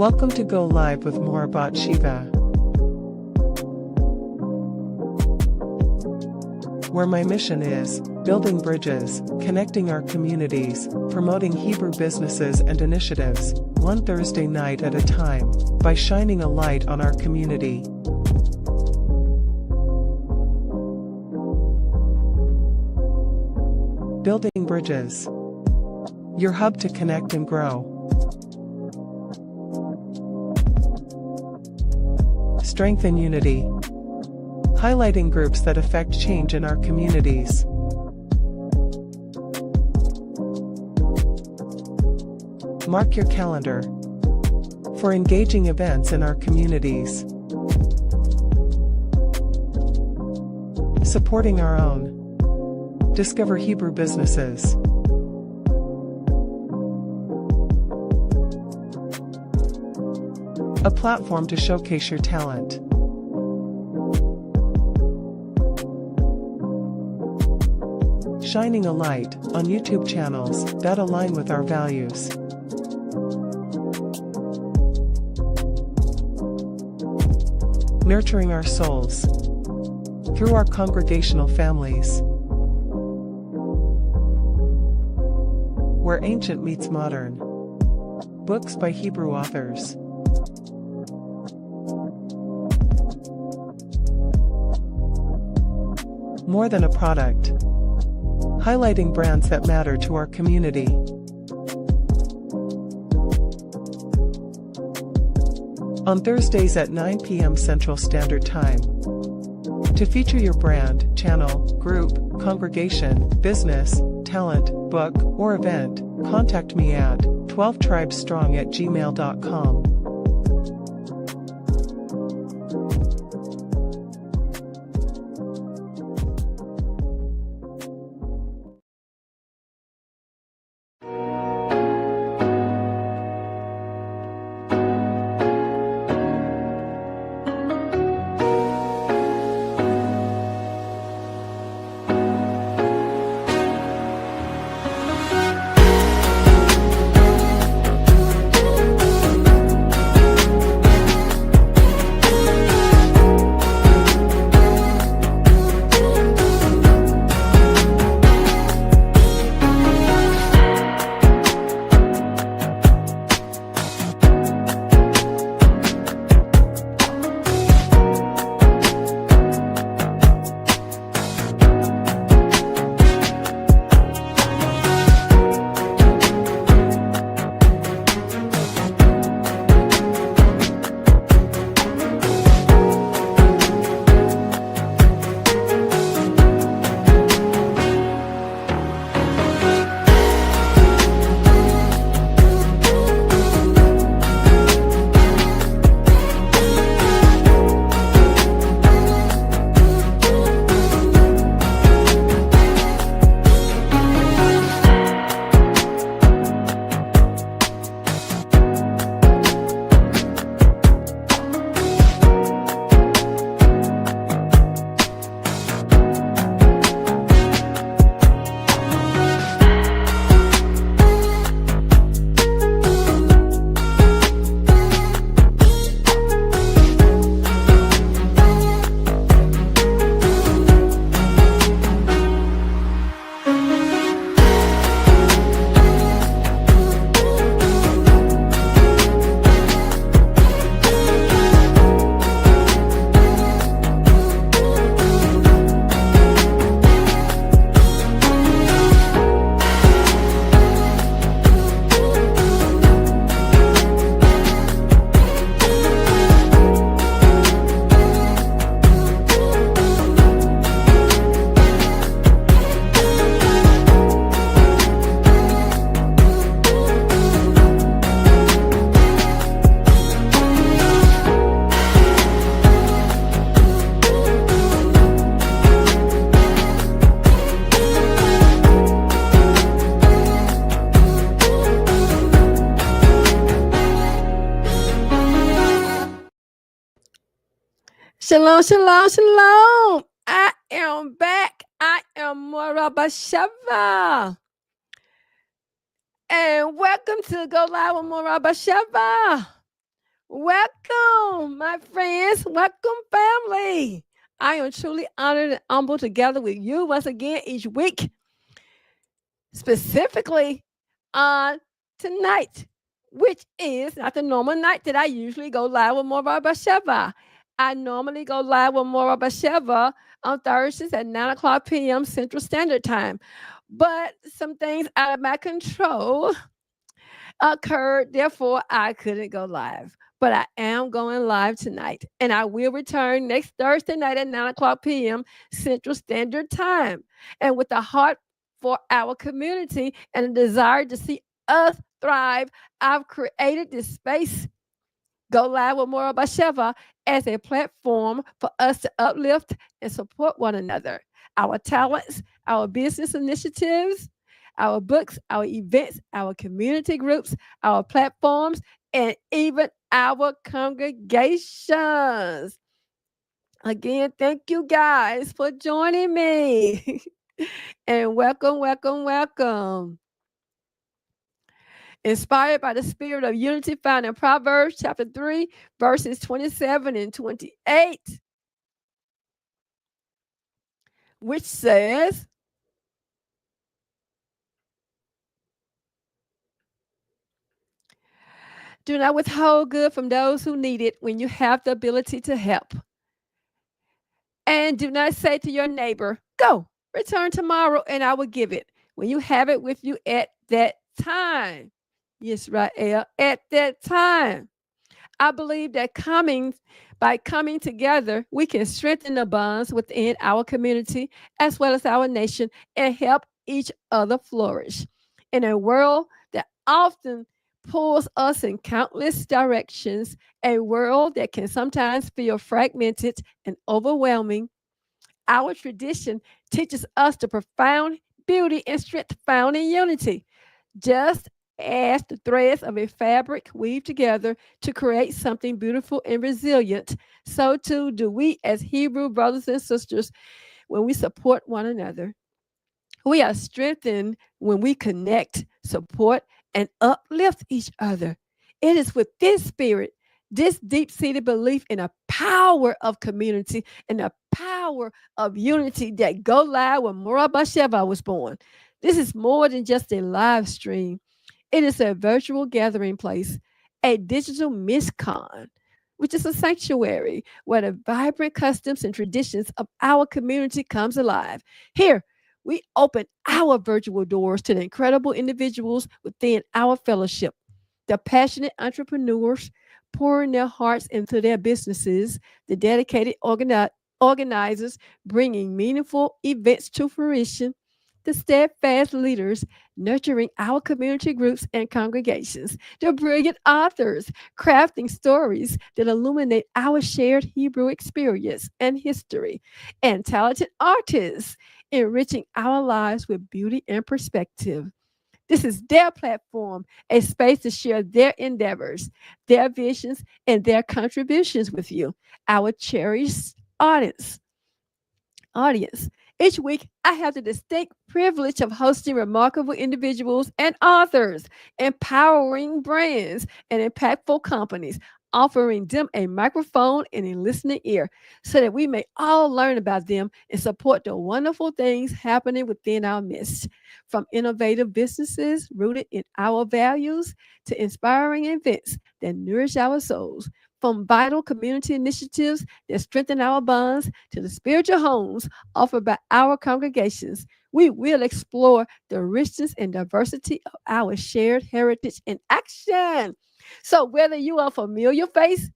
Welcome to Go Live with more about Shiva, where my mission is building bridges, connecting our communities, promoting Hebrew businesses and initiatives, one Thursday night at a time, by shining a light on our community. Building bridges, your hub to connect and grow. Strength and unity, highlighting groups that affect change in our communities. Mark your calendar for engaging events in our communities. Supporting our own. Discover Hebrew businesses. A platform to showcase your talent. Shining a light on YouTube channels that align with our values. Nurturing our souls through our congregational families, where ancient meets modern. Books by Hebrew authors. More than a product. Highlighting brands that matter to our community. On Thursdays at 9 p.m. Central Standard Time. To feature your brand, channel, group, congregation, business, talent, book, or event, contact me at 12tribesstrong@gmail.com. Shalom, shalom, shalom. I am back. I am Morabasheva. And welcome to Go Live with Morabasheva. Welcome, my friends. Welcome, family. I am truly honored and humbled to gather with you once again each week, specifically on tonight, which is not the normal night that I usually go live with Mora Basheva. I normally go live with Mora Basheva on Thursdays at 9 o'clock p.m. Central Standard Time. But some things out of my control occurred. Therefore, I couldn't go live. But I am going live tonight. And I will return next Thursday night at 9 o'clock p.m. Central Standard Time. And with a heart for our community and a desire to see us thrive, I've created this space, Go Live with Mora Basheva, as a platform for us to uplift and support one another. Our talents, our business initiatives, our books, our events, our community groups, our platforms, and even our congregations. Again, thank you guys for joining me. And welcome, welcome, welcome. Inspired by the spirit of unity found in Proverbs chapter 3, verses 27 and 28, which says, do not withhold good from those who need it when you have the ability to help. And do not say to your neighbor, go, return tomorrow and I will give it, when you have it with you at that time. Yes, Rael, at that time. I believe that by coming together, we can strengthen the bonds within our community as well as our nation and help each other flourish. In a world that often pulls us in countless directions, a world that can sometimes feel fragmented and overwhelming, our tradition teaches us the profound beauty and strength found in unity. Just as the threads of a fabric weave together to create something beautiful and resilient, so too do we as Hebrew brothers and sisters when we support one another. We are strengthened when we connect, support, and uplift each other. It is with this spirit, this deep seated belief in the power of community and the power of unity that Go Live with Mora Basheva was born. This is more than just a live stream. It is a virtual gathering place, a digital miscon, which is a sanctuary where the vibrant customs and traditions of our community comes alive. Here, we open our virtual doors to the incredible individuals within our fellowship, the passionate entrepreneurs pouring their hearts into their businesses, the dedicated organizers bringing meaningful events to fruition, the steadfast leaders nurturing our community groups and congregations, the brilliant authors crafting stories that illuminate our shared Hebrew experience and history, and talented artists enriching our lives with beauty and perspective. This is their platform, a space to share their endeavors, their visions, and their contributions with you, our cherished audience audience. Each week, I have the distinct privilege of hosting remarkable individuals and authors, empowering brands and impactful companies, offering them a microphone and a listening ear so that we may all learn about them and support the wonderful things happening within our midst. From innovative businesses rooted in our values to inspiring events that nourish our souls, from vital community initiatives that strengthen our bonds to the spiritual homes offered by our congregations, we will explore the richness and diversity of our shared heritage in action. So, whether you are a familiar face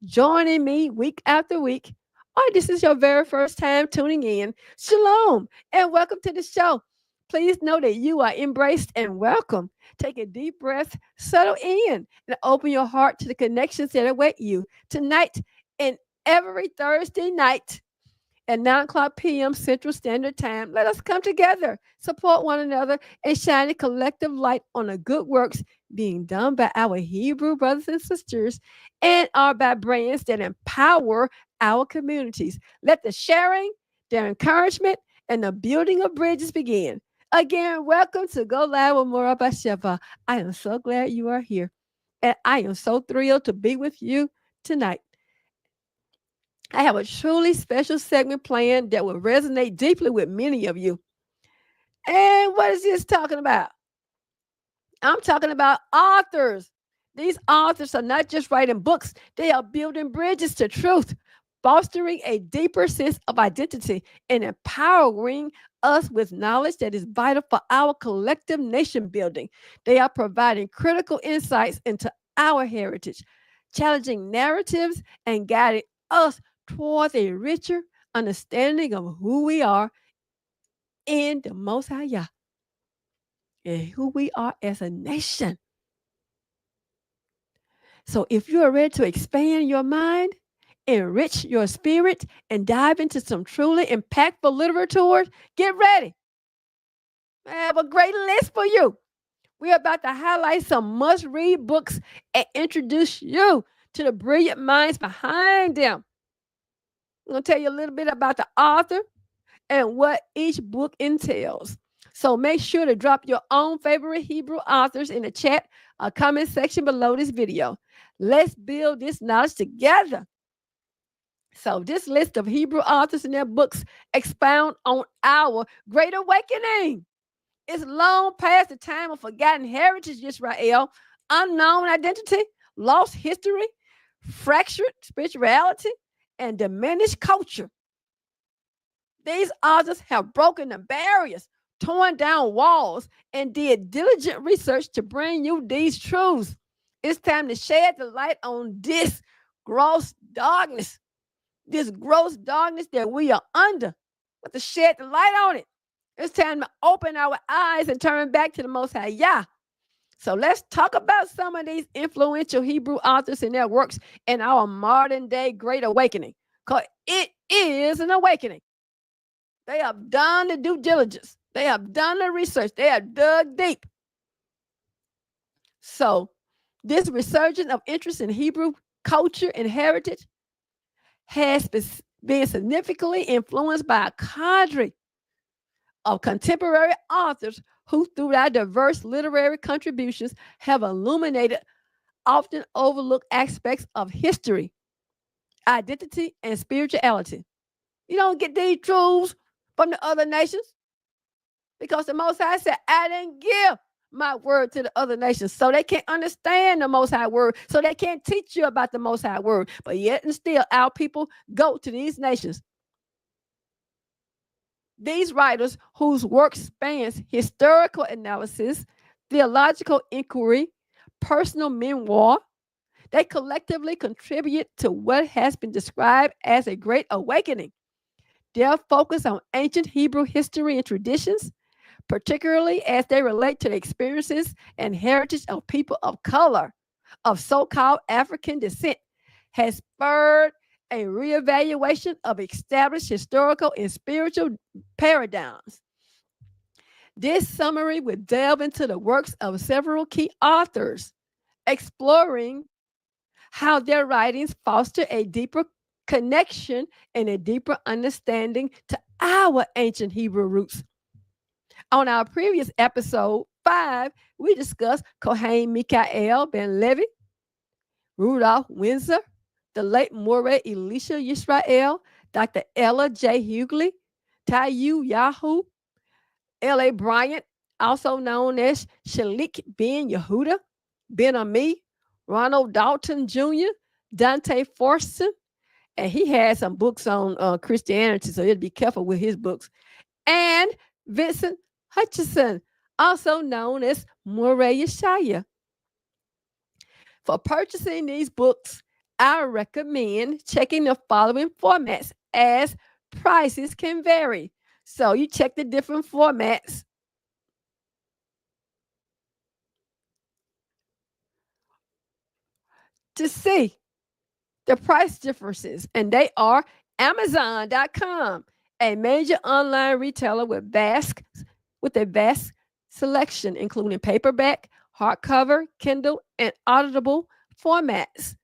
joining me week after week, or this is your very first time tuning in, shalom and welcome to the show. Please know that you are embraced and welcome. Take a deep breath, settle in, and open your heart to the connections that await you tonight and every Thursday night at 9 o'clock p.m. Central Standard Time. Let us come together, support one another, and shine a collective light on the good works being done by our Hebrew brothers and sisters and are by brands that empower our communities. Let the sharing, their encouragement, and the building of bridges begin. Again, welcome to Go Live with Mora Basheva. I am so glad you are here. And I am so thrilled to be with you tonight. I have a truly special segment planned that will resonate deeply with many of you. And what is this talking about? I'm talking about authors. These authors are not just writing books, they are building bridges to truth, fostering a deeper sense of identity, and empowering us with knowledge that is vital for our collective nation building. They are providing critical insights into our heritage, challenging narratives, and guiding us towards a richer understanding of who we are in the Most High Yah and who we are as a nation. So if you are ready to expand your mind, enrich your spirit, and dive into some truly impactful literature, get ready. I have a great list for you. We're about to highlight some must read books and introduce you to the brilliant minds behind them. I'm going to tell you a little bit about the author and what each book entails. So make sure to drop your own favorite Hebrew authors in the chat or comment section below this video. Let's build this knowledge together. So this list of Hebrew authors and their books expound on our Great Awakening. It's long past the time of forgotten heritage, Israel, unknown identity, lost history, fractured spirituality, and diminished culture. These authors have broken the barriers, torn down walls, and did diligent research to bring you these truths. It's time to shed the light on this gross darkness that we are under, but to shed the light on it. It's time to open our eyes and turn back to the Most High Yah. So let's talk about some of these influential Hebrew authors and their works in our modern day Great Awakening, because it is an awakening. They have done the due diligence. They have done the research. They have dug deep. So this resurgence of interest in Hebrew culture and heritage has been significantly influenced by a cadre of contemporary authors who, through their diverse literary contributions, have illuminated often overlooked aspects of history, identity, and spirituality. You don't get these truths from the other nations because the Most High said, I didn't give my word to the other nations, so they can't understand the Most High word, so they can't teach you about the Most High word. But yet and still, our people go to these nations. These writers, whose work spans historical analysis, theological inquiry, personal memoir, they collectively contribute to what has been described as a great awakening. Their focus on ancient Hebrew history and traditions, particularly as they relate to the experiences and heritage of people of color of so-called African descent, has spurred a reevaluation of established historical and spiritual paradigms. This summary will delve into the works of several key authors, exploring how their writings foster a deeper connection and a deeper understanding to our ancient Hebrew roots. On our previous episode 5, we discussed Kohen Mikael ben Levi, Rudolph Windsor, the late Moreh Elisha Yisrael, Dr. Ella J. Hughley, Tayu Yahu, L.A. Bryant, also known as Shalik ben Yehuda, Ben Ami, Ronald Dalton Jr., Dante Forson, and he had some books on Christianity, so you have to be careful with his books, and Vincent Hutchinson, also known as Moreh Yeshaya. For purchasing these books, I recommend checking the following formats as prices can vary. So you check the different formats to see the price differences, and they are Amazon.com, a major online retailer with a vast selection, including paperback, hardcover, Kindle, and auditable formats.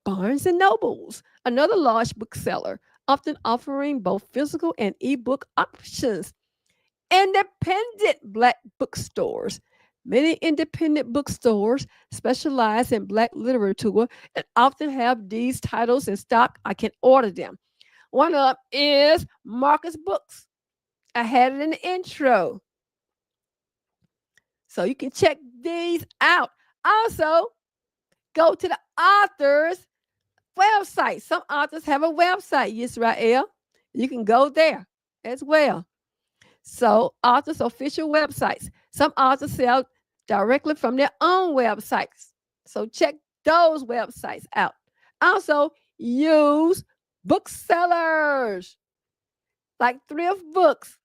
Barnes and Nobles, another large bookseller, often offering both physical and ebook options. Independent black bookstores, Many independent bookstores specialize in Black literature and often have these titles in stock. I can order them. One of them is Marcus Books. I had it in the intro. So you can check these out. Also, go to the author's website. Some authors have a website, Yisrael. You can go there as well. So, authors' official websites. Some authors sell directly from their own websites. So, check those websites out. Also, use booksellers like Thrift Books.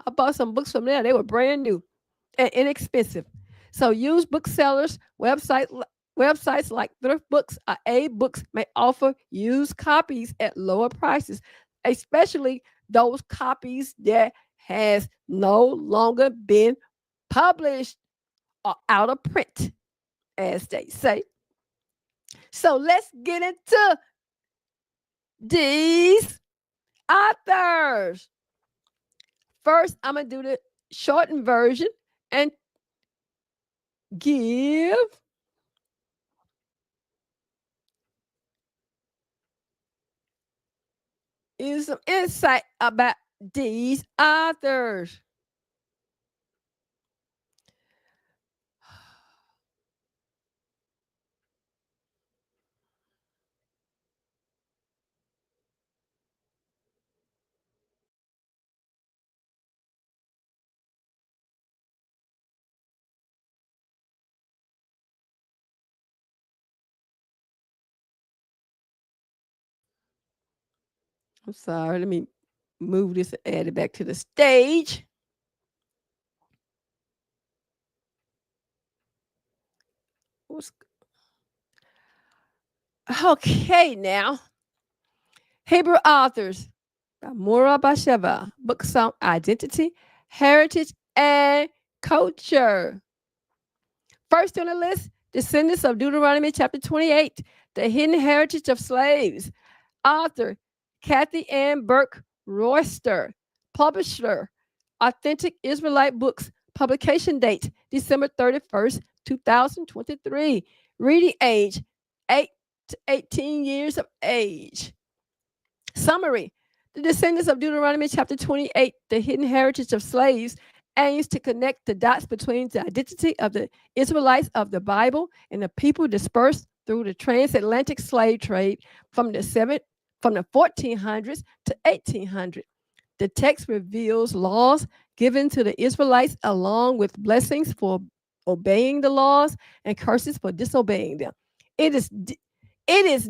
I bought some books from there. They were brand new and inexpensive. So, use booksellers websites like Thrift Books or A Books may offer used copies at lower prices, especially those copies that has no longer been published or out of print, as they say. So let's get into these authors. First, I'm going to do the shortened version and give you some insight about these authors. I'm sorry, let me move this and add it back to the stage. Okay, now Hebrew authors by Mura Basheva, books on identity, heritage, and culture. First on the list, descendants of Deuteronomy chapter 28, the hidden heritage of slaves. Author Kathy Ann Burke Royster. Publisher Authentic Israelite Books. Publication date December 31st, 2023. Reading age 8 to 18 years of age. Summary: the descendants of Deuteronomy chapter 28, the hidden heritage of slaves, aims to connect the dots between the identity of the Israelites of the Bible and the people dispersed through the transatlantic slave trade from the 1400s to 1800. The text reveals laws given to the Israelites along with blessings for obeying the laws and curses for disobeying them. It is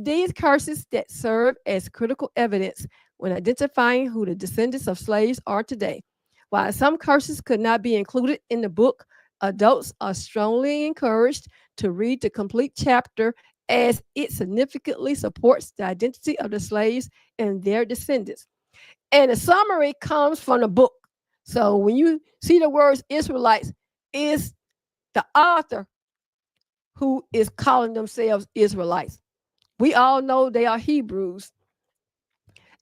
these curses that serve as critical evidence when identifying who the descendants of slaves are today. While some curses could not be included in the book, adults are strongly encouraged to read the complete chapter as it significantly supports the identity of the slaves and their descendants. And the summary comes from the book. So when you see the words Israelites, is the author who is calling themselves Israelites. We all know they are Hebrews.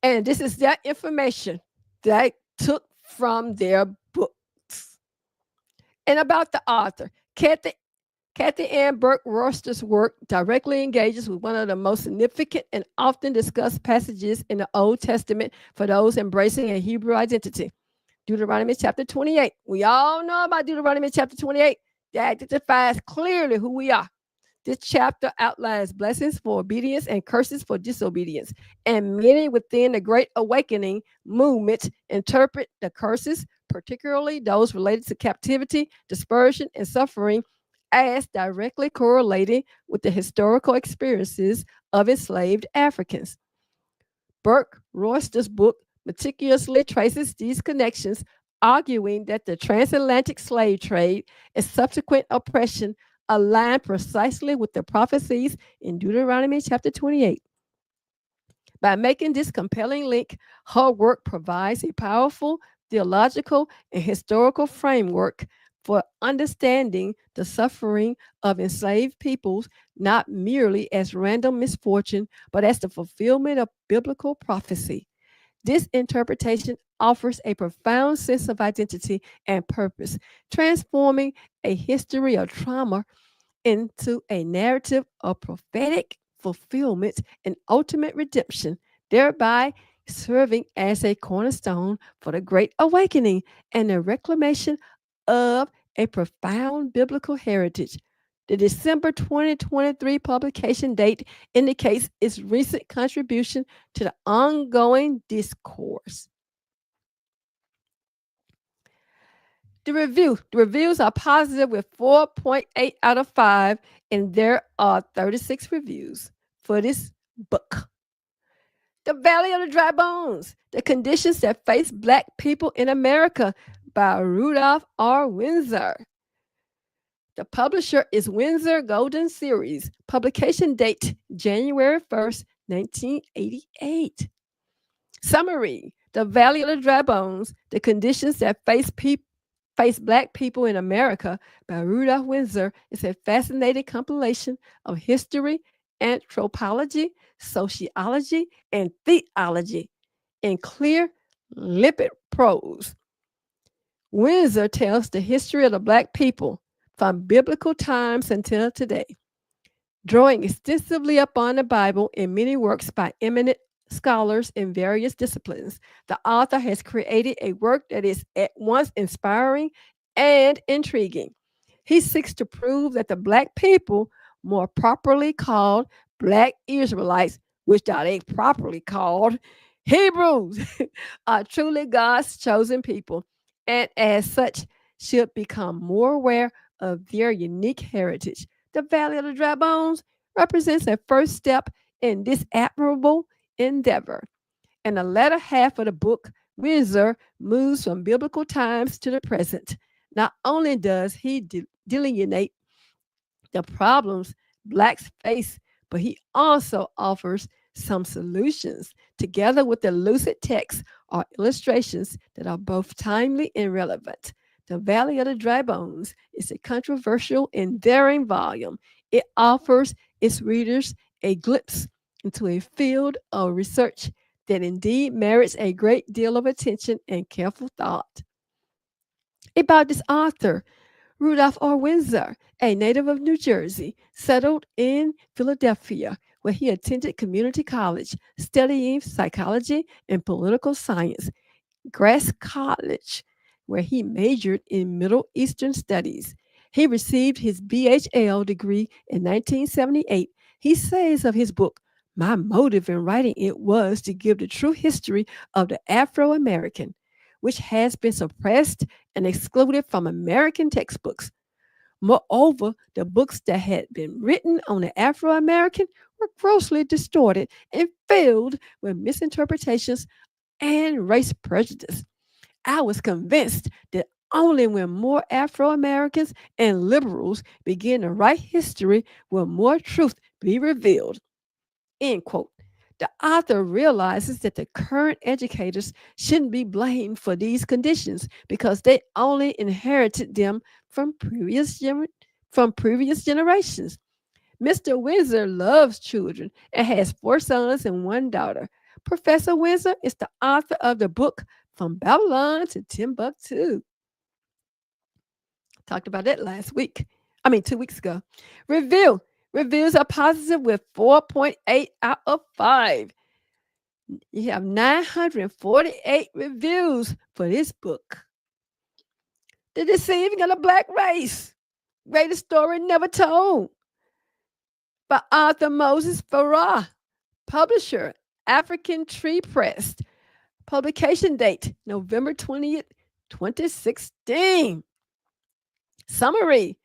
And this is that information that I took from their books. And about the author, Kathy Ann Burke Royster's work directly engages with one of the most significant and often discussed passages in the Old Testament for those embracing a Hebrew identity. Deuteronomy chapter 28. We all know about Deuteronomy chapter 28. That identifies clearly who we are. This chapter outlines blessings for obedience and curses for disobedience. And many within the Great Awakening movement interpret the curses, particularly those related to captivity, dispersion, and suffering, as directly correlating with the historical experiences of enslaved Africans. Burke Royster's book meticulously traces these connections, arguing that the transatlantic slave trade and subsequent oppression align precisely with the prophecies in Deuteronomy chapter 28. By making this compelling link, her work provides a powerful theological and historical framework for understanding the suffering of enslaved peoples, not merely as random misfortune, but as the fulfillment of biblical prophecy. This interpretation offers a profound sense of identity and purpose, transforming a history of trauma into a narrative of prophetic fulfillment and ultimate redemption, thereby serving as a cornerstone for the Great Awakening and the reclamation of a profound biblical heritage. The December 2023 publication date indicates its recent contribution to the ongoing discourse. The reviews are positive with 4.8 out of 5, and there are 36 reviews for this book. The Valley of the Dry Bones: The Conditions That Face Black People in America by Rudolph R. Windsor. The publisher is Windsor Golden Series. Publication date January 1st, 1988. Summary: The Valley of the Dry Bones: The Conditions That Face Black People in America by Rudolph Windsor is a fascinating compilation of history, anthropology, sociology, and theology in clear, limpid prose. Windsor tells the history of the Black people from biblical times until today, drawing extensively upon the Bible in many works by eminent scholars in various disciplines. The author has created a work that is at once inspiring and intriguing. He seeks to prove that the Black people, more properly called Black Israelites, which are they properly called Hebrews, are truly God's chosen people, and as such should become more aware of their unique heritage. The Valley of the Dry Bones represents a first step in this admirable endeavor. In the latter half of the book, Windsor moves from biblical times to the present. Not only does he delineate the problems Blacks face, but he also offers some solutions, together with the lucid text or illustrations that are both timely and relevant. The Valley of the Dry Bones is a controversial and daring volume. It offers its readers a glimpse into a field of research that indeed merits a great deal of attention and careful thought. About this author, Rudolph R. Windsor, a native of New Jersey, settled in Philadelphia, where he attended community college, studying psychology and political science, Grace College, where he majored in Middle Eastern studies. He received his BHL degree in 1978. He says of his book, "My motive in writing it was to give the true history of the Afro American, which has been suppressed and excluded from American textbooks. Moreover, the books that had been written on the Afro American were grossly distorted and filled with misinterpretations and race prejudice. I was convinced that only when more Afro Americans and liberals begin to write history will more truth be revealed." End quote. The author realizes that the current educators shouldn't be blamed for these conditions because they only inherited them from previous generations. Mr. Windsor loves children and has 4 sons and 1 daughter. Professor Windsor is the author of the book From Babylon to Timbuktu. Talked about that 2 weeks ago. Reviews are positive with 4.8 out of 5. You have 948 reviews for this book. The Deceiving of the Black Race: Greatest Story Never Told by Arthur Moses Farrar. Publisher, African Tree Press. Publication date, November 20th, 2016. Summary: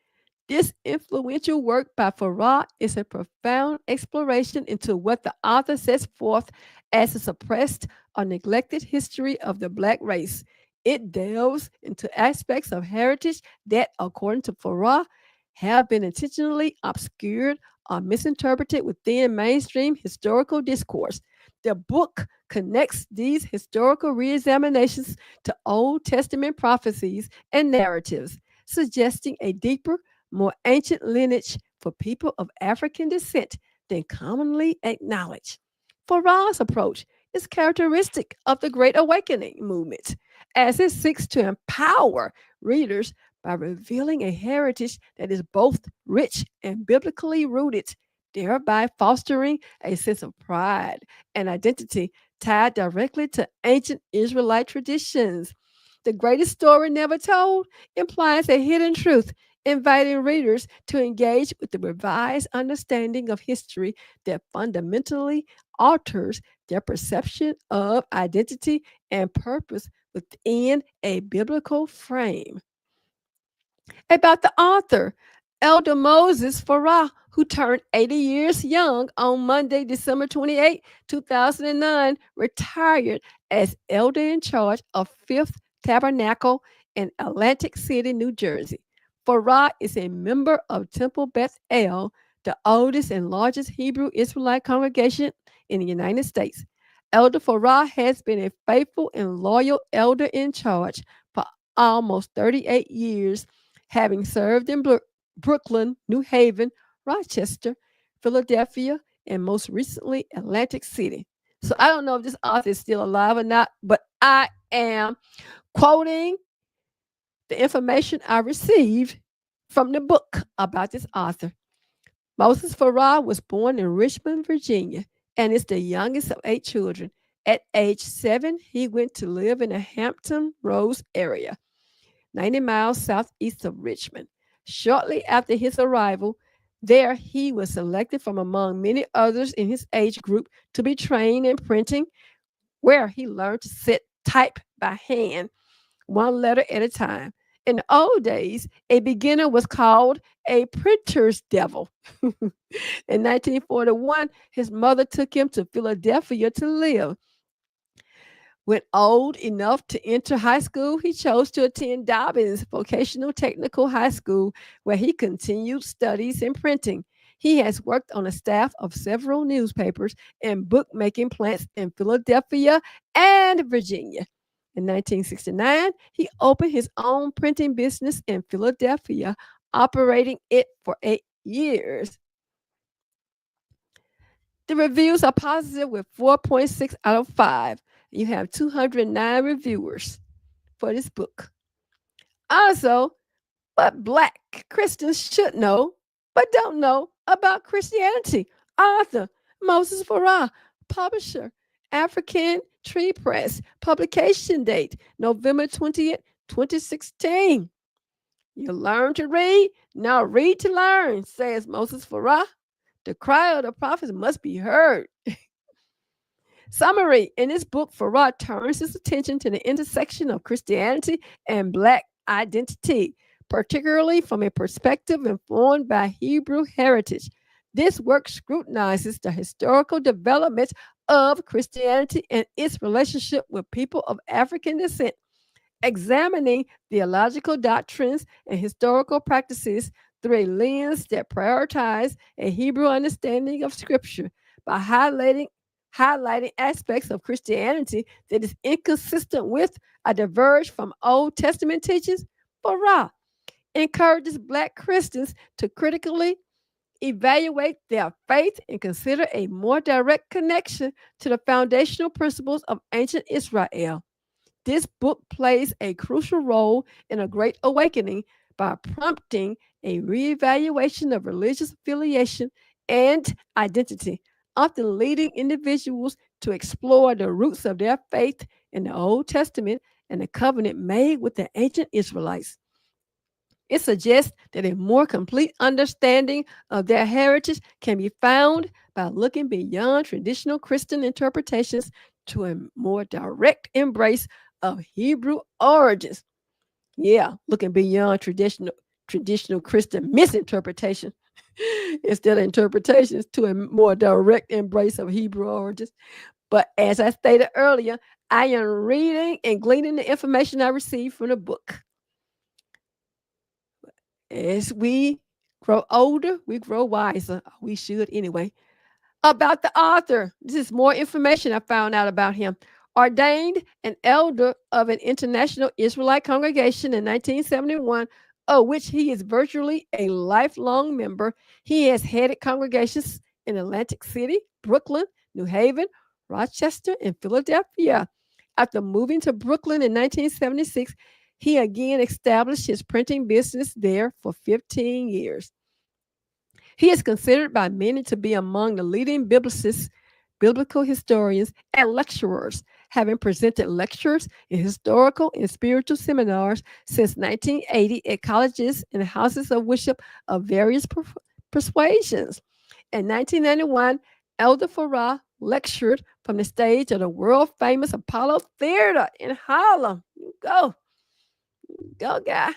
this influential work by Farrar is a profound exploration into what the author sets forth as a suppressed or neglected history of the Black race. It delves into aspects of heritage that, according to Farrar, have been intentionally obscured or misinterpreted within mainstream historical discourse. The book connects these historical reexaminations to Old Testament prophecies and narratives, suggesting a deeper, more ancient lineage for people of African descent than commonly acknowledged. Farrar's approach is characteristic of the Great Awakening movement, as it seeks to empower readers by revealing a heritage that is both rich and biblically rooted, thereby fostering a sense of pride and identity tied directly to ancient Israelite traditions. The greatest story never told implies a hidden truth, inviting readers to engage with the revised understanding of history that fundamentally alters their perception of identity and purpose within a biblical frame. About the author, Elder Moses Farah, who turned 80 years young on Monday, December 28, 2009, retired as elder in charge of Fifth Tabernacle in Atlantic City, New Jersey. Farah is a member of Temple Beth El, the oldest and largest Hebrew Israelite congregation in the United States. Elder Farah has been a faithful and loyal elder in charge for almost 38 years, having served in Brooklyn, New Haven, Rochester, Philadelphia, and most recently Atlantic City. So I don't know if this author is still alive or not, but I am quoting the information I received from the book about this author. Moses Farah was born in Richmond, Virginia, and is the youngest of 8 children. At age 7, he went to live in the Hampton Roads area, 90 miles southeast of Richmond. Shortly after his arrival there, he was selected from among many others in his age group to be trained in printing, where he learned to type by hand, one letter at a time. In the old days, a beginner was called a printer's devil. In 1941, his mother took him to Philadelphia to live. When old enough to enter high school, he chose to attend Dobbins Vocational Technical High School, where he continued studies in printing. He has worked on the staff of several newspapers and bookmaking plants in Philadelphia and Virginia. In 1969, he opened his own printing business in Philadelphia, operating it for 8 years. The reviews are positive with 4.6 out of 5. You have 209 reviewers for this book. Also, what Black Christians should know but don't know about Christianity. Author Moses Farah, publisher African Tree Press, publication date November 20th, 2016. You learn to read, now read to learn, says Moses Farah. The cry of the prophets must be heard. Summary: in this book, Farah turns his attention to the intersection of Christianity and Black identity, particularly from a perspective informed by Hebrew heritage. This work scrutinizes the historical development of Christianity and its relationship with people of African descent, examining theological doctrines and historical practices through a lens that prioritizes a Hebrew understanding of Scripture by highlighting aspects of Christianity that is inconsistent with or diverge from Old Testament teachings. Farah encourages Black Christians to critically evaluate their faith and consider a more direct connection to the foundational principles of ancient Israel. This book plays a crucial role in a great awakening by prompting a reevaluation of religious affiliation and identity, often leading individuals to explore the roots of their faith in the Old Testament and the covenant made with the ancient Israelites. It suggests that a more complete understanding of their heritage can be found by looking beyond traditional Christian interpretations to a more direct embrace of Hebrew origins. Yeah, looking beyond traditional Christian misinterpretation instead of interpretations to a more direct embrace of Hebrew origins. But as I stated earlier, I am reading and gleaning the information I received from the book. As we grow older, we grow wiser. We should anyway. About the author, this is more information I found out about him. Ordained an elder of an international Israelite congregation in 1971, of which he is virtually a lifelong member. He has headed congregations in Atlantic City, Brooklyn, New Haven, Rochester, and Philadelphia. After moving to Brooklyn in 1976, he again established his printing business there for 15 years. He is considered by many to be among the leading biblicists, biblical historians, and lecturers, having presented lectures in historical and spiritual seminars since 1980 at colleges and houses of worship of various persuasions. In 1991, Elder Farah lectured from the stage of the world famous Apollo Theater in Harlem. You go, guy.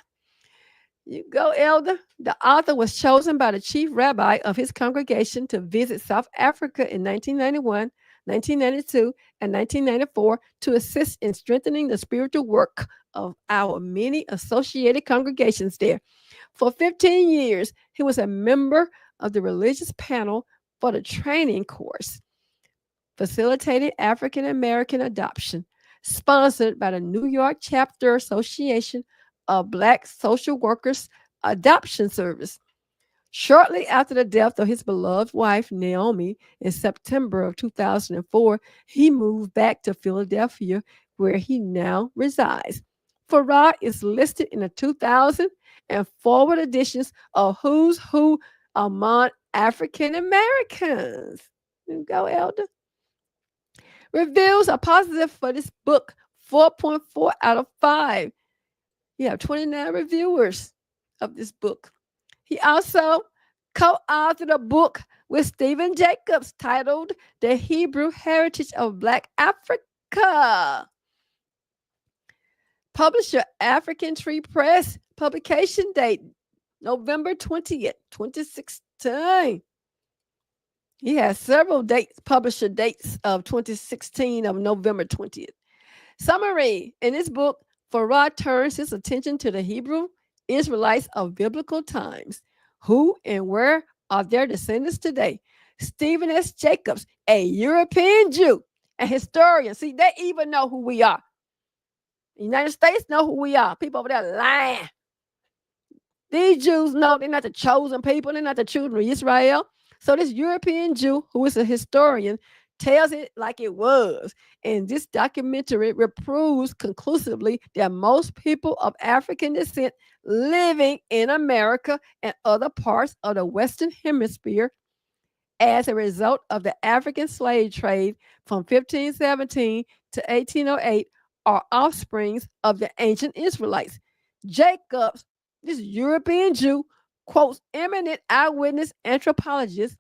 You go, Elder. The author was chosen by the chief rabbi of his congregation to visit South Africa in 1991, 1992, and 1994 to assist in strengthening the spiritual work of our many associated congregations there. For 15 years, he was a member of the religious panel for the training course, facilitating African American adoption, sponsored by the New York Chapter Association of Black Social Workers Adoption Service. Shortly after the death of his beloved wife, Naomi, in September of 2004, he moved back to Philadelphia, where he now resides. Farah is listed in the 2000 and forward editions of Who's Who Among African Americans. Go, Elder. Reviews are positive for this book, 4.4 out of 5. You have 29 reviewers of this book. He also co-authored a book with Stephen Jacobs titled The Hebrew Heritage of Black Africa. Publisher African Tree Press. Publication date November 20th, 2016. He has several dates, publisher dates of 2016 of November 20th. Summary. In this book, Farah turns his attention to the Hebrew Israelites of biblical times. Who and where are their descendants today? Stephen S. Jacobs, a European Jew, a historian. See, they even know who we are. The United States know who we are. People over there lying. These Jews know they're not the chosen people. They're not the children of Israel. So this European Jew, who is a historian, tells it like it was. And this documentary proves conclusively that most people of African descent living in America and other parts of the Western Hemisphere as a result of the African slave trade from 1517 to 1808 are offsprings of the ancient Israelites. Jacobs, this European Jew, quotes eminent eyewitness anthropologists,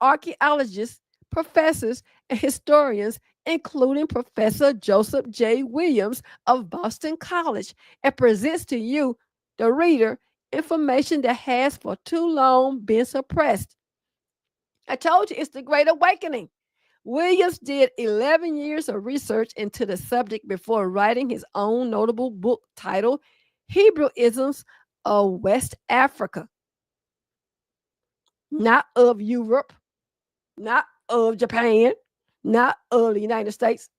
archaeologists, professors, and historians, including Professor Joseph J. Williams of Boston College, and presents to you, the reader, information that has for too long been suppressed. I told you it's the Great Awakening. Williams did 11 years of research into the subject before writing his own notable book titled Hebrewisms of West Africa. Not of Europe, not of Japan, not of the United States.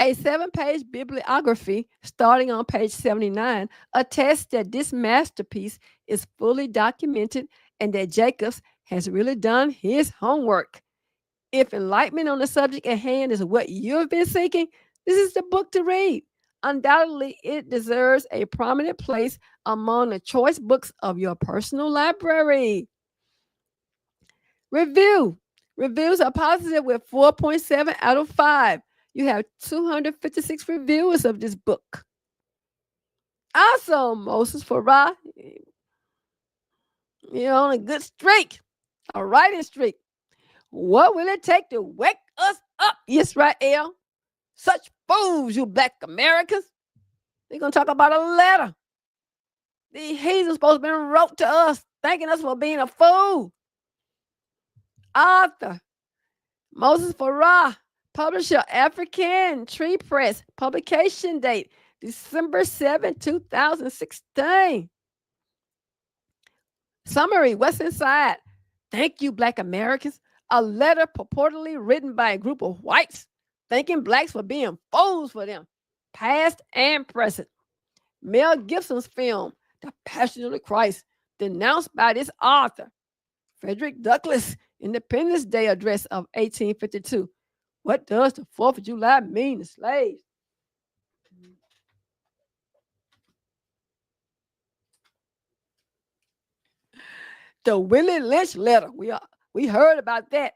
A 7-page bibliography starting on page 79 attests that this masterpiece is fully documented and that Jacobs has really done his homework. If enlightenment on the subject at hand is what you've been seeking, this is the book to read. Undoubtedly, it deserves a prominent place among the choice books of your personal library. Reviews are positive with 4.7 out of 5. You have 256 reviewers of this book. Also, Moses Farah, you're on a good streak, a writing streak. What will it take to wake us up, Israel? Such fools, you Black Americans. They're going to talk about a letter. These heathens supposed to be wrote to us, thanking us for being a fool. Author, Moses Farah. Publisher, African Tree Press. Publication date, December 7, 2016. Summary, what's inside? Thank you, Black Americans. A letter purportedly written by a group of whites, thanking blacks for being fools for them, past and present. Mel Gibson's film, The Passion of the Christ, denounced by this author. Frederick Douglass' Independence Day address of 1852. What does the 4th of July mean to slaves? The Willie Lynch letter. We heard about that.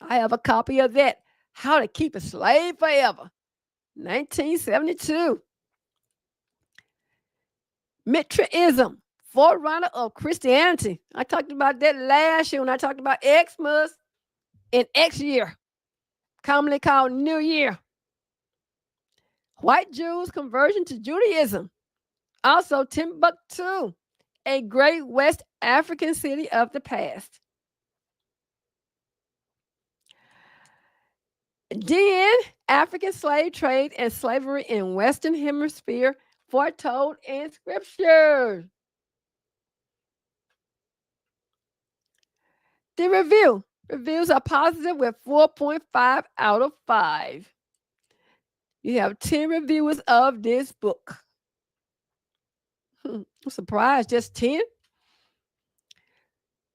I have a copy of that. How to Keep a Slave Forever. 1972. Mithraism, forerunner of Christianity. I talked about that last year when I talked about Xmas and X year, commonly called New Year. White Jews' conversion to Judaism. Also, Timbuktu, a great West African city of the past. Then, African slave trade and slavery in Western Hemisphere foretold in Scripture. The review. Reviews are positive with 4.5 out of 5. You have 10 reviewers of this book. I'm surprised, just 10.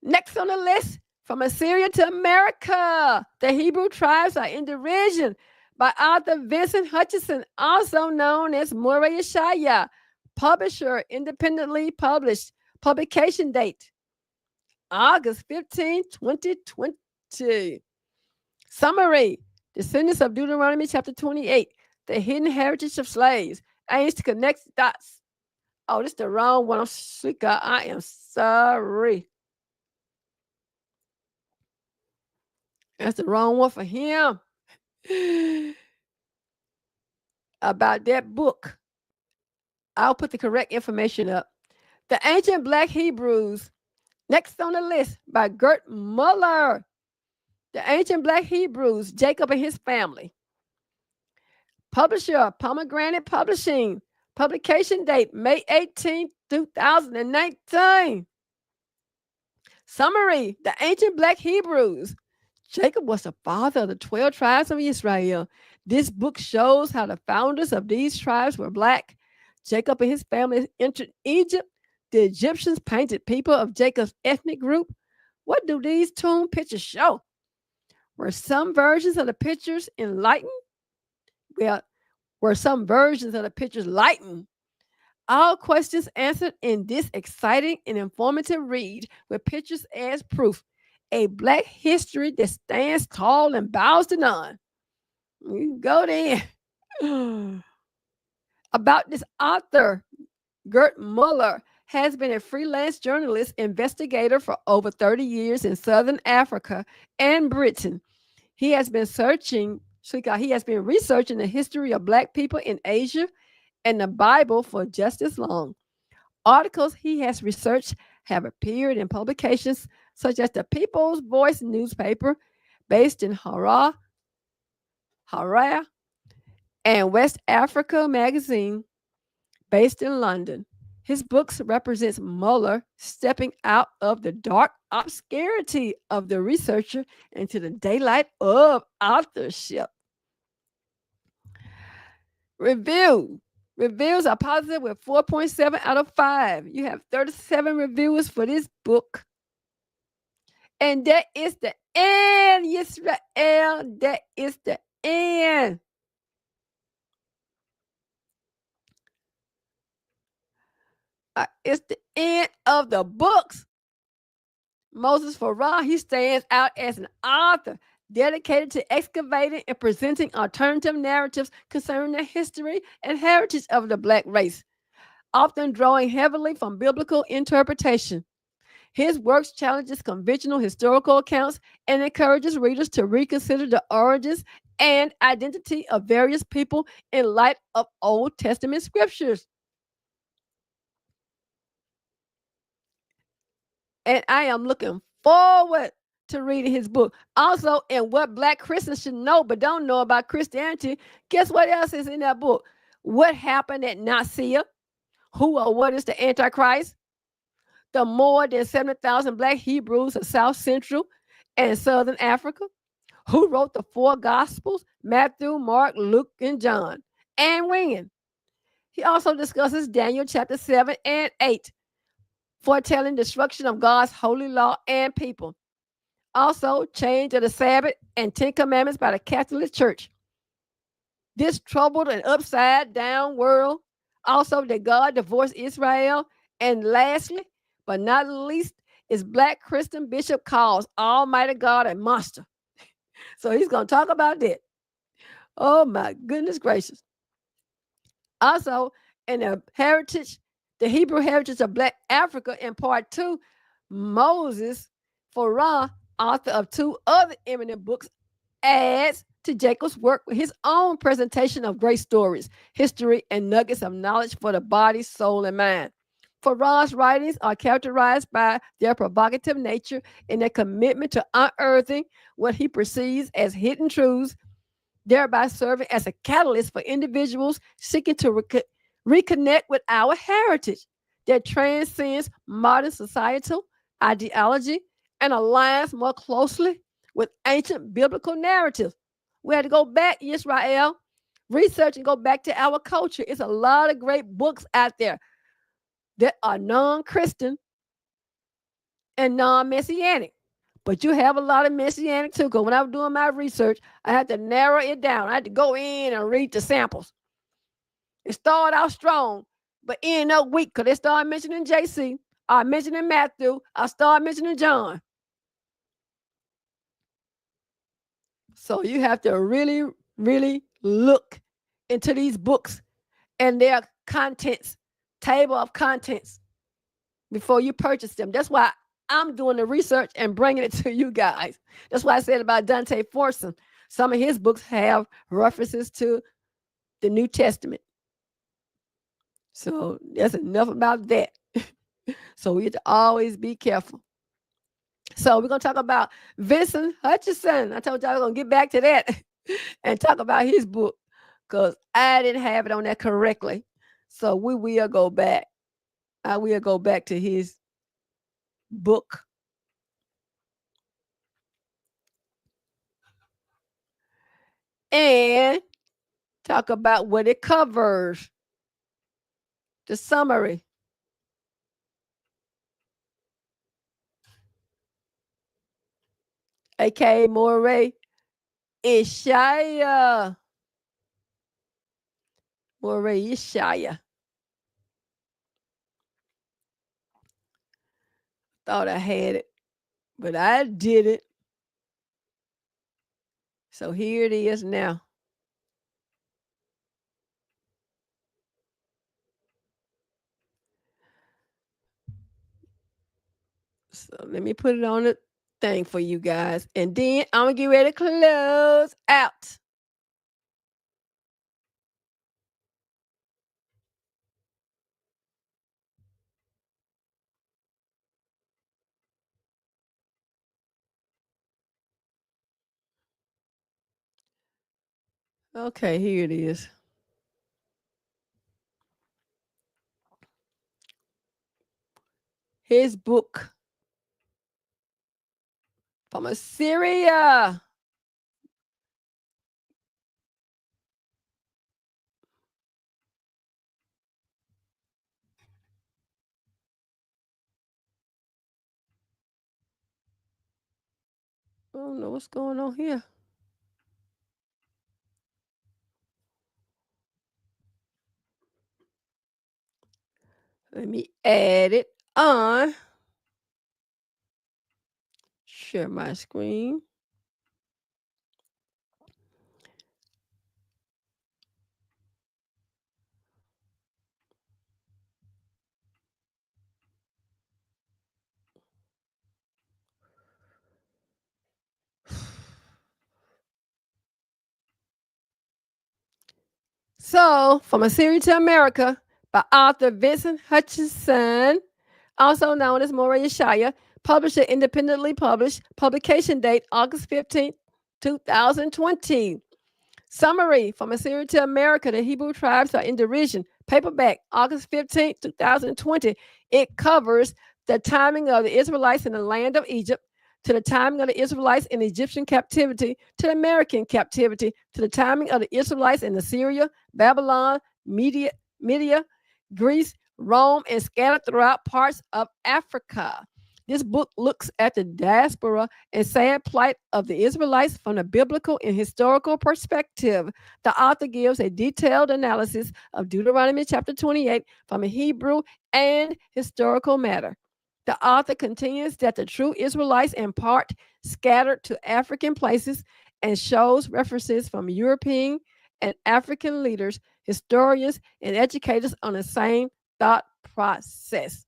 Next on the list, From Assyria to America, the Hebrew tribes are in derision, by author Vincent Hutchinson, also known as Murray Yeshaya. Publisher, independently published. Publication date, August 15, 2020. Summary. Descendants of Deuteronomy chapter 28. The hidden heritage of slaves. Aims to connect dots. Oh, this is the wrong one. I am sorry. That's the wrong one for him. About that book. I'll put the correct information up. The Ancient Black Hebrews. Next on the list, by Gert Muller. The Ancient Black Hebrews, Jacob and his family. Publisher, Pomegranate Publishing. Publication date, May 18, 2019. Summary. The Ancient Black Hebrews. Jacob was the father of the 12 tribes of Israel. This book shows how the founders of these tribes were Black. Jacob and his family entered Egypt. The Egyptians painted people of Jacob's ethnic group. What do these tomb pictures show? Were some versions of the pictures enlightened? Well, were some versions of the pictures lightened? All questions answered in this exciting and informative read with pictures as proof. A Black history that stands tall and bows to none. You go there. About this author, Gert Muller has been a freelance journalist investigator for over 30 years in Southern Africa and Britain. He has been researching the history of Black people in Asia and the Bible for just as long. Articles he has researched have appeared in publications such as the People's Voice newspaper, based in Harare, and West Africa magazine, based in London. His books represents Muller stepping out of the dark obscurity of the researcher into the daylight of authorship. Reviews are positive with 4.7 out of 5. You have 37 reviewers for this book. And that is the end, Yisrael. That is the end. It's the end of the books. Moses Farah, he stands out as an author dedicated to excavating and presenting alternative narratives concerning the history and heritage of the Black race, often drawing heavily from biblical interpretation. His works challenges conventional historical accounts and encourages readers to reconsider the origins and identity of various people in light of Old Testament scriptures. And I am looking forward to reading his book. Also, in what Black Christians should know but don't know about Christianity, guess what else is in that book? What happened at Nicaea? Who or what is the Antichrist? The more than 70,000 Black Hebrews of South Central and Southern Africa? Who wrote the 4 Gospels? Matthew, Mark, Luke, and John. And when? He also discusses Daniel chapter 7 and 8, foretelling destruction of God's holy law and people. Also, change of the Sabbath and 10 Commandments by the Catholic Church. This troubled and upside down world. Also, that God divorced Israel. And lastly, but not least, is Black Christian Bishop calls Almighty God a monster. So he's going to talk about that. Oh my goodness gracious. Also, in the Hebrew heritage of Black Africa in part 2, Moses Farah, author of 2 other eminent books, adds to Jacob's work with his own presentation of great stories, history, and nuggets of knowledge for the body, soul, and mind. Farah's writings are characterized by their provocative nature and their commitment to unearthing what he perceives as hidden truths, thereby serving as a catalyst for individuals seeking to reconnect with our heritage that transcends modern societal ideology and aligns more closely with ancient biblical narratives. We had to go back, Israel, research and go back to our culture. It's a lot of great books out there that are non-Christian and non-messianic. But you have a lot of messianic too, because when I was doing my research, I had to narrow it down. I had to go in and read the samples. It started out strong, but end up weak because they started mentioning JC. I mentioning Matthew. I started mentioning John. So you have to really, really look into these books and their contents, table of contents, before you purchase them. That's why I'm doing the research and bringing it to you guys. That's why I said about Dante Forson. Some of his books have references to the New Testament. So that's enough about that. So we have to always be careful. So we're going to talk about Vincent Hutchinson. I told you I was going to get back to that and talk about his book because I didn't have it on that correctly. So we will go back. I will go back to his book. And talk about what it covers. The summary. A.K.A. Moray Ishaya. Moray Ishaya. Thought I had it, but I didn't. So here it is now. So let me put it on the thing for you guys. And then I'm going to get ready to close out. Okay, here it is. His book from Assyria. I don't know what's going on here. Let me add it on. Share my screen. So, From Assyria to America by author Vincent Hutchinson, also known as Moray Ishaya, publisher independently published, publication date August 15th, 2020. Summary: From Assyria to America, the Hebrew tribes are in derision. Paperback, August 15th, 2020. It covers the timing of the Israelites in the land of Egypt, to the timing of the Israelites in Egyptian captivity, to the American captivity, to the timing of the Israelites in Assyria, Babylon, Media, Greece, Rome, and scattered throughout parts of Africa. This book looks at the diaspora and sad plight of the Israelites from a biblical and historical perspective. The author gives a detailed analysis of Deuteronomy chapter 28 from a Hebrew and historical matter. The author continues that the true Israelites, in part, scattered to African places and shows references from European and African leaders, historians, and educators on the same thought process.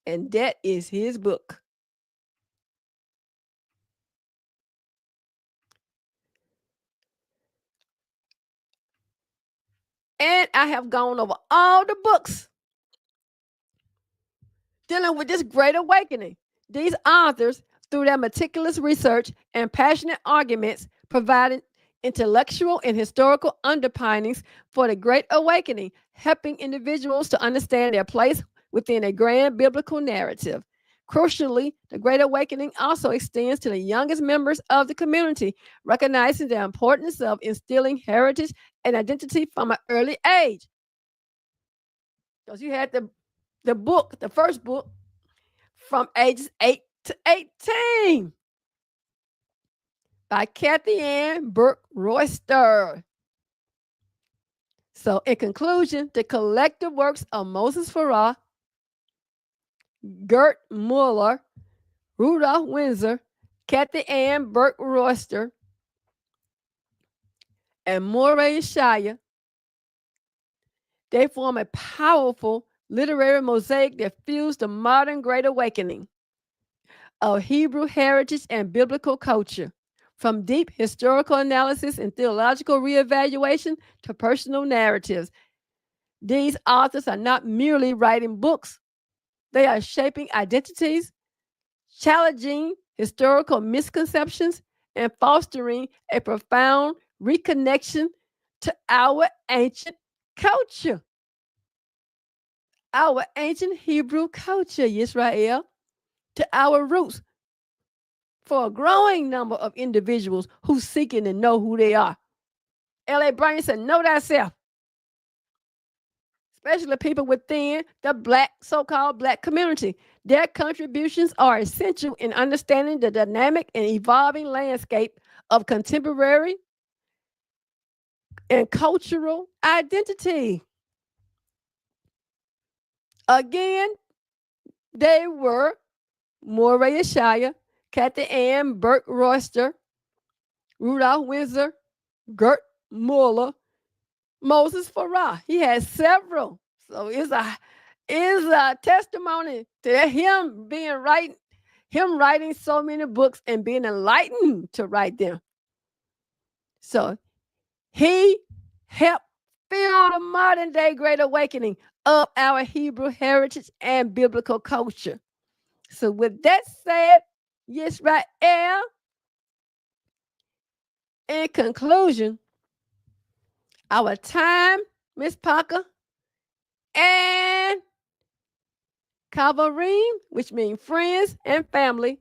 And that is his book. And I have gone over all the books dealing with this great awakening. These authors, through their meticulous research and passionate arguments, provided intellectual and historical underpinnings for the Great Awakening, helping individuals to understand their place within a grand biblical narrative. Crucially, the Great Awakening also extends to the youngest members of the community, recognizing the importance of instilling heritage and identity from an early age. Because you had the book, the first book, from ages 8 to 18 by Kathy Ann Burke Royster. So, in conclusion, the collective works of Moses Farah, Gert Muller, Rudolph Windsor, Kathy Ann Burke Royster, and Moray Shire, they form a powerful literary mosaic that fuels the modern Great Awakening of Hebrew heritage and biblical culture, from deep historical analysis and theological reevaluation to personal narratives. These authors are not merely writing books, they are shaping identities, challenging historical misconceptions, and fostering a profound reconnection to our ancient culture. Our ancient Hebrew culture, Israel, to our roots, for a growing number of individuals who seeking to know who they are. L.A. Bryan said, know thyself. Especially people within the Black, so-called Black community. Their contributions are essential in understanding the dynamic and evolving landscape of contemporary and cultural identity. Again, they were Moray Shire, Kathy Ann Burke Royster, Rudolph Windsor, Gert Muller, Moses Farah. He has several. So it's a testimony to him writing so many books and being enlightened to write them. So he helped fuel the modern day Great Awakening of our Hebrew heritage and biblical culture. So with that said, Yisrael, in conclusion, our time, Miss Parker, and Kavarim, which means friends and family,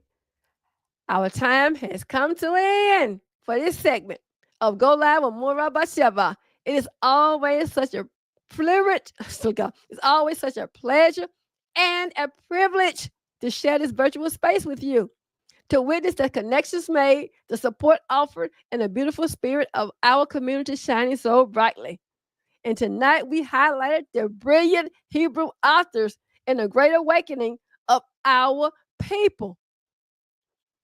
our time has come to an end for this segment of Go Live with Mura Basheva. It is always such a privilege. It's always such a pleasure and a privilege to share this virtual space with you, to witness the connections made, the support offered, and the beautiful spirit of our community shining so brightly. And tonight we highlighted the brilliant Hebrew authors in the Great Awakening of our people.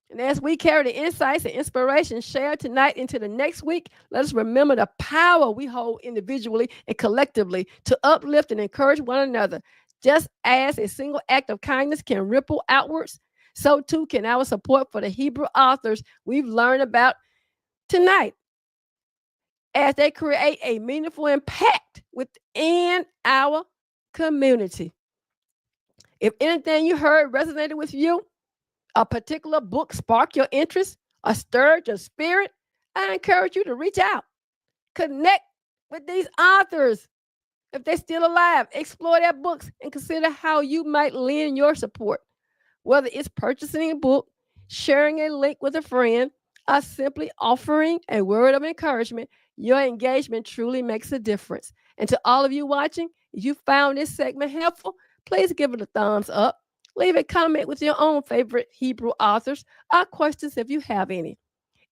And as we carry the insights and inspiration shared tonight into the next week, let us remember the power we hold individually and collectively to uplift and encourage one another. Just as a single act of kindness can ripple outwards, so too can our support for the Hebrew authors we've learned about tonight, as they create a meaningful impact within our community. If anything you heard resonated with you, a particular book sparked your interest or stirred your spirit, I encourage you to reach out, connect with these authors. If they're still alive, explore their books and consider how you might lend your support, whether it's purchasing a book, sharing a link with a friend, or simply offering a word of encouragement. Your engagement truly makes a difference. And to all of you watching, if you found this segment helpful, please give it a thumbs up, Leave a comment with your own favorite Hebrew authors or questions if you have any.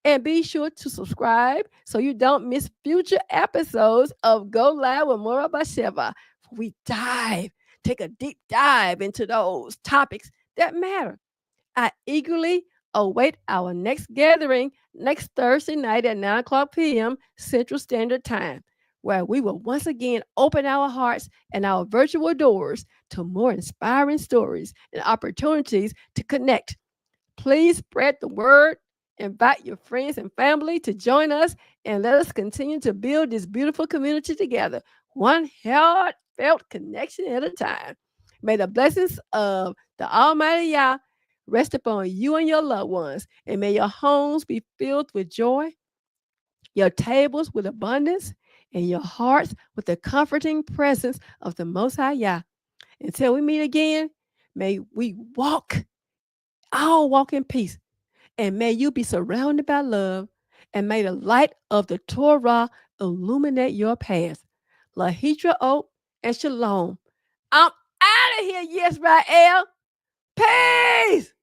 And be sure to subscribe so you don't miss future episodes of Go Live with Mora Basheva. We take a deep dive into those topics that matter. I eagerly await our next gathering next Thursday night at 9 o'clock p.m. Central Standard Time, where we will once again open our hearts and our virtual doors to more inspiring stories and opportunities to connect. Please spread the word, invite your friends and family to join us, and let us continue to build this beautiful community together, one heartfelt connection at a time. May the blessings of the Almighty Yah rest upon you and your loved ones, and may your homes be filled with joy, your tables with abundance, and your hearts with the comforting presence of the Most High Yah. Until we meet again, may we all walk in peace, and may you be surrounded by love, and may the light of the Torah illuminate your path. Lahitra Oak and Shalom. I'm out of here, Yisrael. Peace.